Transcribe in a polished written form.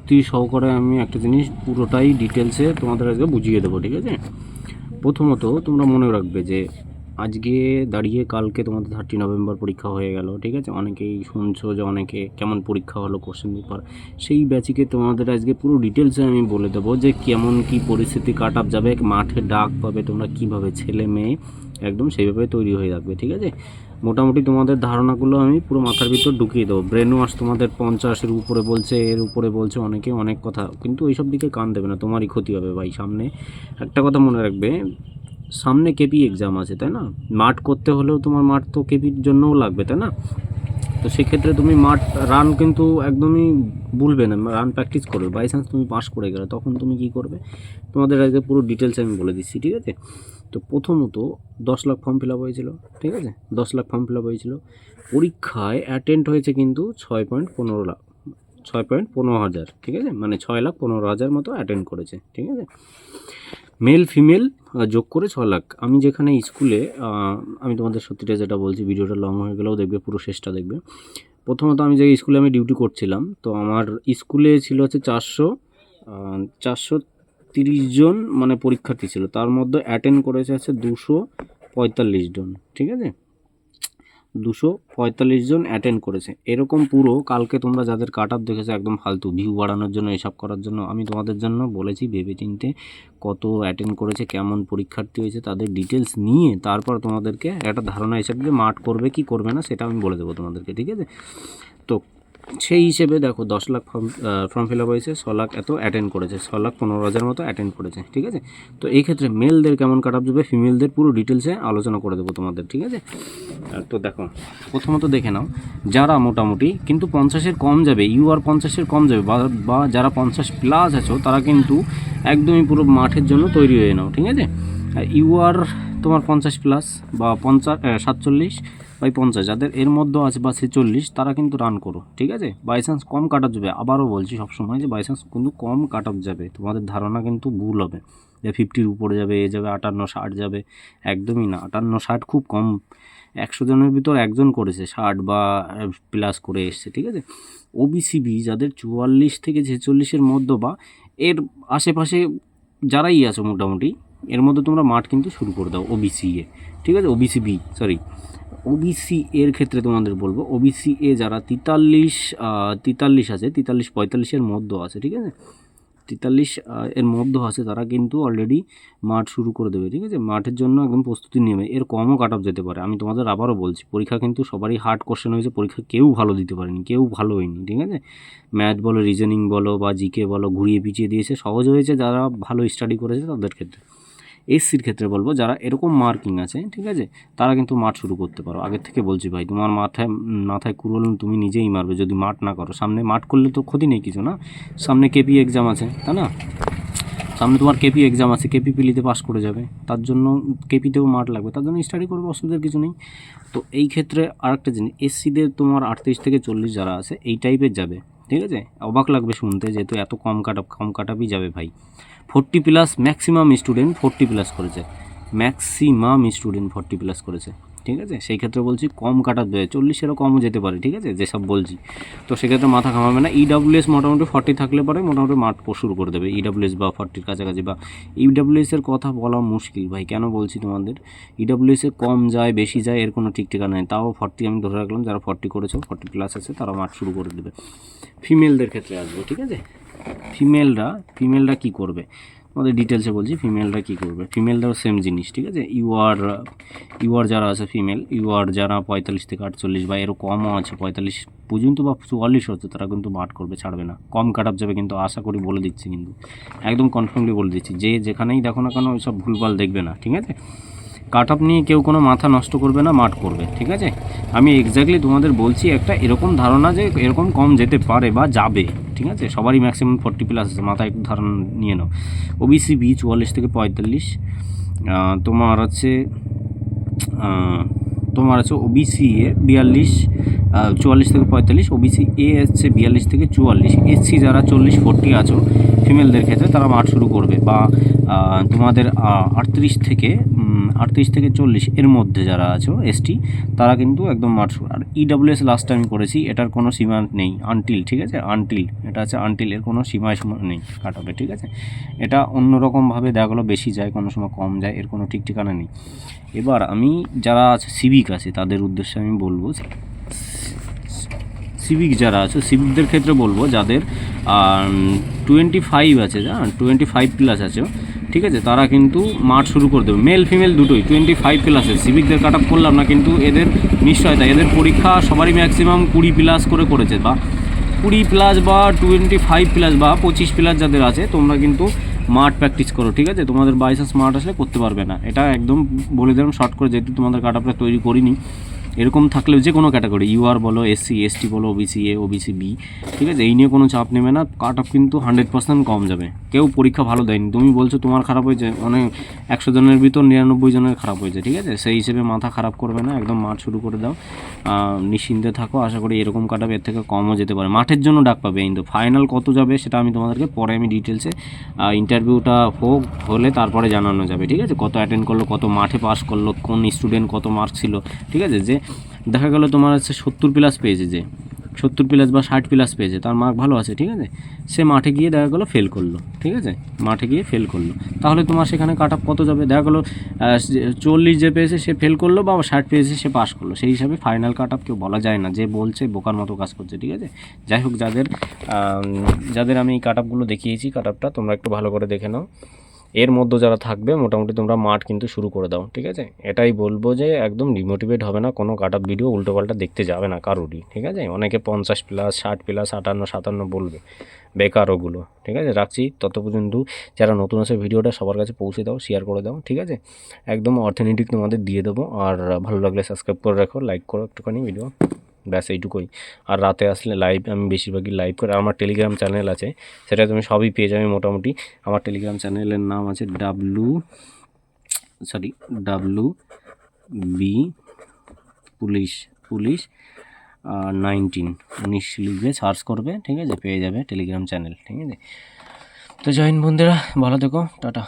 যুক্তি সহকারে আমি একটা জিনিস পুরোটাই ডিটেলসে তোমাদের আজকে বুঝিয়ে দেবো, ঠিক আছে। প্রথমত তোমরা মনে রাখবে যে আজকে দাঁড়িয়ে কালকে তোমাদের 30 নভেম্বর পরীক্ষা হয়ে গেল, ঠিক আছে। অনেকেই শুনছো যে অনেকে কেমন পরীক্ষা হলো, কোশ্চেন পেপার, সেই ব্যাচিকে তোমাদের আজকে পুরো ডিটেলসে আমি বলে দেবো যে কেমন কি পরিস্থিতি কাট আপ যাবে, মাঠে ডাক পাবে তোমরা কীভাবে, ছেলে মেয়ে একদম সেইভাবে তৈরি হয়ে থাকবে, ঠিক আছে। মোটামুটি তোমাদের ধারণাগুলো আমি পুরো মাথার ভিতর ঢুকিয়ে দেবো। ব্রেন ওয়াশ তোমাদের 50-এর উপরে বলছে, এর উপরে বলছে অনেকে অনেক কথা, কিন্তু ওইসব দিকে কান দেবে না, তোমারই ক্ষতি হবে ভাই। সামনে একটা কথা মনে রাখবে, সামনে কেপি এক্সাম আছে, তাই না। মাঠ করতে হলেও তোমার মাঠ তো কেপির জন্যও লাগবে, তাই না। তো সেক্ষেত্রে তুমি মাঠ রান কিন্তু একদমই ভুলবে না, রান প্র্যাকটিস করবে। বাই চান্স তুমি পাস করে গেলে তখন তুমি কী করবে, তোমাদের আজকে পুরো ডিটেলস আমি বলে দিচ্ছি, ঠিক আছে। তো প্রথমত 10 লাখ ফর্ম ফিল আপ হয়েছিল, ঠিক আছে। 10 লাখ ফর্ম ফিল আপ হয়েছিল, পরীক্ষায় অ্যাটেন্ড হয়েছে কিন্তু 6.15 লাখ, 6.15 হাজার, ঠিক আছে। মানে 6,15,000 মতো অ্যাটেন্ড করেছে, ঠিক আছে। মেল ফিমেল যোগ করে 6 লাখ। আমি যেখানে স্কুলে, আমি তোমাদের সত্যিটা যেটা বলছি, ভিডিওটা লং হয়ে গেলেও দেখবে, পুরো শেষটা দেখবে। প্রথমত আমি যে স্কুলে আমি ডিউটি করছিলাম, তো আমার স্কুলে ছিল হচ্ছে 430 জন মানে পরীক্ষার্থী ছিল, তার মধ্যে অ্যাটেন্ড করেছে হচ্ছে 245 জন, ঠিক আছে। 245 জন অ্যাটেন্ড করেছে। এরকম পুরো কালকে তোমরা যাদের কাট আপ দেখেছো একদম ফালতু ভিউ বাড়ানোর জন্য, এসব করার জন্য, আমি তোমাদের জন্য বলেছি ভেবে চিনতে কত অ্যাটেন্ড করেছে, কেমন পরীক্ষার্থী হয়েছে, তাদের ডিটেলস নিয়ে তারপর তোমাদেরকে একটা ধারণা হিসেবে যে মাঠ করবে কি করবে না সেটা আমি বলে দেবো তোমাদেরকে, ঠিক আছে। তো সেই হিসেবে দেখো 10 লাখ ফর্ম ফিল আপ হয়েছে, 6 লাখ এত অ্যাটেন্ড করেছে, 6,15,000 মতো অ্যাটেন্ড করেছে, ঠিক আছে। তো এই ক্ষেত্রে মেলদের কেমন কাট আপ যাবে, ফিমেলদের পুরো ডিটেলসে আলোচনা করে দেবো তোমাদের, ঠিক আছে। তো দেখো প্রথমত দেখে নাও, যারা মোটামুটি কিন্তু 50-এর কম যাবে, ইউআর 50-এর কম যাবে, বা যারা 50 প্লাস আছো তারা কিন্তু একদমই পুরো মাঠের জন্য তৈরি হয়ে নাও, ঠিক আছে। ইউআর তোমার 50 প্লাস বা 47/50 যাদের এর মধ্যে আছে বা 46, তারা কিন্তু রান করো, ঠিক আছে। বাই চান্স কম কাট আপ যাবে, আবারও বলছি সবসময় যে বাই চান্স কিন্তু কম কাট আপ যাবে, তোমাদের ধারণা কিন্তু ভুল হবে যে 50-র উপরে যাবে, এ যাবে 58-60 যাবে, একদমই না। 58-60 খুব কম, 100 জনের ভিতর একজন করেছে 60 বা প্লাস করে এসছে, ঠিক আছে। ওবিসিবি যাদের 44 থেকে 46-এর মধ্যে বা এর আশেপাশে যারাই আছো মোটামুটি, এর মধ্যে তোমরা মাঠ কিন্তু শুরু করে দাও ওবিসি এ, ঠিক আছে। ওবিসি এর ক্ষেত্রে তোমাদের বলবো, ওবিসি এ যারা 43 আছে, 43-45-এর মধ্যে আছে, ঠিক আছে। 43 এর মধ্যে আছে, তারা কিন্তু অলরেডি মাঠ শুরু করে দেবে, ঠিক আছে। মাঠের জন্য একদম প্রস্তুতি নেবে, এর কমও কাট আপ যেতে পারে। আমি তোমাদের আবারও বলছি, পরীক্ষা কিন্তু সবারই হার্ড কোশ্চেন হয়েছে, পরীক্ষা কেউ ভালো দিতে পারেনি, কেউ ভালো হয়নি, ঠিক আছে। ম্যাথ বলো, রিজনিং বলো বা জিকে বলো, ঘুরিয়ে পিছিয়ে দিয়েছে, সহজ হয়েছে যারা ভালো স্টাডি করেছে তাদের ক্ষেত্রে। এসসির ক্ষেত্রে বলবো যারা এরকম মার্কিং আছে, ঠিক আছে, তারা কিন্তু মাঠ শুরু করতে পারো। আগের থেকে বলছি ভাই, তোমার মাথায় কুড়োল তুমি নিজেই মারবে যদি মাঠ না করো। সামনে মাঠ করলে তো ক্ষতি নেই কিছু, না। সামনে কেপি এক্সাম আছে, তাই না। সামনে তোমার কেপি এক্সাম আছে, কেপি পিলিতে পাস করে যাবে, তার জন্য কেপিতেও মাঠ লাগবে, তার জন্য স্টাডি করবে, অসুবিধার কিছু নেই। তো এই ক্ষেত্রে আরেকটা জিনিস, এসসিদের তোমার 38 থেকে 40 যারা আছে এই টাইপের যাবে, ঠিক আছে। অবাক লাগবে শুনতে, যেহেতু এত কম কাট আপই যাবে ভাই। 40 প্লাস ম্যাক্সিমাম স্টুডেন্ট 40 প্লাস করেছে, ম্যাক্সিমাম স্টুডেন্ট 40 প্লাস করেছে, ঠিক আছে। সেই ক্ষেত্রে বলছি কম কাট আপ দেবে, 40-এরও কমও যেতে পারে, ঠিক আছে, যেসব বলছি। তো সেক্ষেত্রে মাথা ঘামাবে না। ইডাব্লিউএস মোটামুটি 40 থাকলে পরে মোটামুটি মাঠ শুরু করে দেবে, ইডাব্লিউএস বা 40-র কাছাকাছি। বা ইডাব্লিউএসের কথা বলা মুশকিল ভাই, কেন বলছি তোমাদের, ইডাব্লিউএসে কম যায় বেশি যায় এর কোনো ঠিক ঠিকানা নেই, তাও 40 আমি ধরে রাখলাম, যারা 40 করেছো, 40 প্লাস আছে, তারা মাঠ শুরু করে দেবে। ফিমেলদের ক্ষেত্রে আসবো, ঠিক আছে। ফিমেলরা কী করবে আমাদের ডিটেলসে বলছি, ফিমেলরা কী করবে। ফিমেলরাও সেম জিনিস, ঠিক আছে। ইউআর যারা আছে ফিমেল, ইউআর যারা 45 থেকে 48 বা এরও কমও আছে, 45 পর্যন্ত বা 44 হচ্ছে, তারা কিন্তু মাঠ করবে, ছাড়বে না। কম কাট আপ যাবে কিন্তু, আশা করি বলে দিচ্ছি, কিন্তু একদম কনফার্মলি বলে দিচ্ছি, যে যেখানেই দেখো না কেন ওইসব ভুলভাল দেখবে না, ঠিক আছে। কাট আপ নিয়ে কেউ কোনো মাথা নষ্ট করবে না, মাঠ করবে, ঠিক আছে। আমি এক্স্যাক্টলি তোমাদের বলছি একটা এরকম ধারণা যে এরকম কম যেতে পারে বা যাবে, ঠিক আছে। সবারই ম্যাক্সিমাম 40 প্লাস আছে, মাথায় একটু ধারণা নিয়ে নাও। ওবিসি বি 44 থেকে 45, তোমার আছে ওবিসি এ 42, 44 থেকে 45, ওবিসি এ হচ্ছে 42 থেকে 44। এসসি যারা 40-40 আছো ফিমেলদের ক্ষেত্রে, তারা মাঠ শুরু করবে। বা তোমাদের 38 থেকে 38 থেকে 40 এর মধ্যে যারা আছো এসটি তারা কিন্তু একদম মাঠ শুরু। আর ইডাব্লিউএস লাস্ট টাইম করেছি, এটার কোনো সীমা নেই, আনটিল, ঠিক আছে, আনটিল, এটা আছে আনটিল, এর কোনো সীমা নেই কাট অফে, ঠিক আছে। এটা অন্যরকমভাবে দেখা গেলো বেশি যায়, কোনো সময় কম যায়, এর কোনো ঠিক ঠিকানা নেই। এবার আমি যারা আছে সিভিক আছে তাদের উদ্দেশ্যে আমি বলবো, সিভিক যারা আছে সিভিকদের ক্ষেত্রে বলবো যাদের 25 আছে, 25+ আছে, ঠিক আছে, তারা কিন্তু মাঠ শুরু করে দেবে, মেল ফিমেল দুটোই 25+। সিভিকদের কাট অফ করলাম না, কিন্তু এদের নিশ্চয়তা, এদের পরীক্ষা সবারই ম্যাক্সিমাম 20+ করেছে, বা 20+ বা 25+ বা 25+ যাদের আছে, তোমরা কিন্তু মাঠ প্র্যাকটিস করো, ঠিক আছে। তোমাদের বাইচান্স মাঠ আসলে করতে পারবে না, এটা একদম বলে দিলাম শর্ট করে, যেহেতু তোমাদের কাট অফটা তৈরি করিনি। এরকম থাকলেও যে কোনো ক্যাটাগরি, ইউআর বলো, এসসি এসটি বলো, ওবিসি এ, ওবিসি বি, ঠিক আছে, এই নিয়ে কোনো চাপ নেবে না, কাট অফ কিন্তু 100% কম যাবে। কেউ পরীক্ষা ভালো দেয়নি, তুমি বলছো তোমার খারাপ হয়েছে, অনেক 100 জনের ভিতর 99 জনের খারাপ হয়েছে, ঠিক আছে, সেই হিসেবে মাথা খারাপ করবে না, একদম মাঠ শুরু করে দাও, নিশ্চিন্তে থাকো, আশা করি এরকম কাট অফ এর থেকে কমও যেতে পারে। মাঠের জন্য ডাক পাবে, কিন্তু ফাইনাল কত যাবে সেটা আমি তোমাদেরকে পরে আমি ডিটেলসে ইন্টারভিউটা হলে তারপরে জানানো যাবে, ঠিক আছে, কত অ্যাটেন্ড করলো, কত মাঠে পাস করলো, কোন স্টুডেন্ট কত মার্কস ছিল, ঠিক আছে। যে দেখা গেলো তোমার হচ্ছে 70+ পেয়েছে, যে 70+ বা 60+ পেয়েছে, তার মার্ক ভালো আছে, ঠিক আছে, সে মাঠে গিয়ে দেখা গেলো ফেল করলো, ঠিক আছে, মাঠে গিয়ে ফেল করলো, তাহলে তোমার সেখানে কাট অফ কত যাবে, দেখা গেলো 40 যে পেয়েছে সে ফেল করলো, বা 60 পেয়েছে সে পাস করলো, সেই হিসাবে ফাইনাল কাট অফ কেউ বলা যায় না, যে বলছে বোকার মতো কাজ করছে, ঠিক আছে। যাই হোক, যাদের আমি এই কাট অফগুলো দেখিয়েছি, কাট অফটা তোমরা একটু ভালো করে দেখে নাও, এর মধ্যে যারা থাকবে মোটামুটি তোমরা মাঠ কিন্তু শুরু করে দাও, ঠিক আছে। এটাই বলবো যে একদম ডিমোটিভেট হবে না, কোনো কাট অফ ভিডিও উল্টোপাল্টা দেখতে যাবে না কারোরই, ঠিক আছে। অনেকে 50+, 60+, 58, 57 বলবে, বেকার ওগুলো, ঠিক আছে। রাখছি, তত পর্যন্ত যারা নতুন আছে ভিডিওটা সবার কাছে পৌঁছে দাও, শেয়ার করে দাও, ঠিক আছে, একদম অর্থনৈতিক তোমাদের দিয়ে দেবো। আর ভালো লাগলে সাবস্ক্রাইব করে রাখো, লাইক করো একটুখানি ভিডিও, ব্যাস এইটুকুই। আর রাতে আসলে লাইভ, আমি বেশিরভাগই লাইভ করে, আমার টেলিগ্রাম চ্যানেল আছে, সেটা তুমি সবই পেয়ে যাবে মোটামুটি। আমার টেলিগ্রাম চ্যানেলের নাম আছে WB পুলিশ 19 লিখবে, সার্চ করবে, ঠিক আছে, পেয়ে যাবে টেলিগ্রাম চ্যানেল, ঠিক আছে। তো জয়েন বন্ধুরা, ভালো থেকো, টাটা।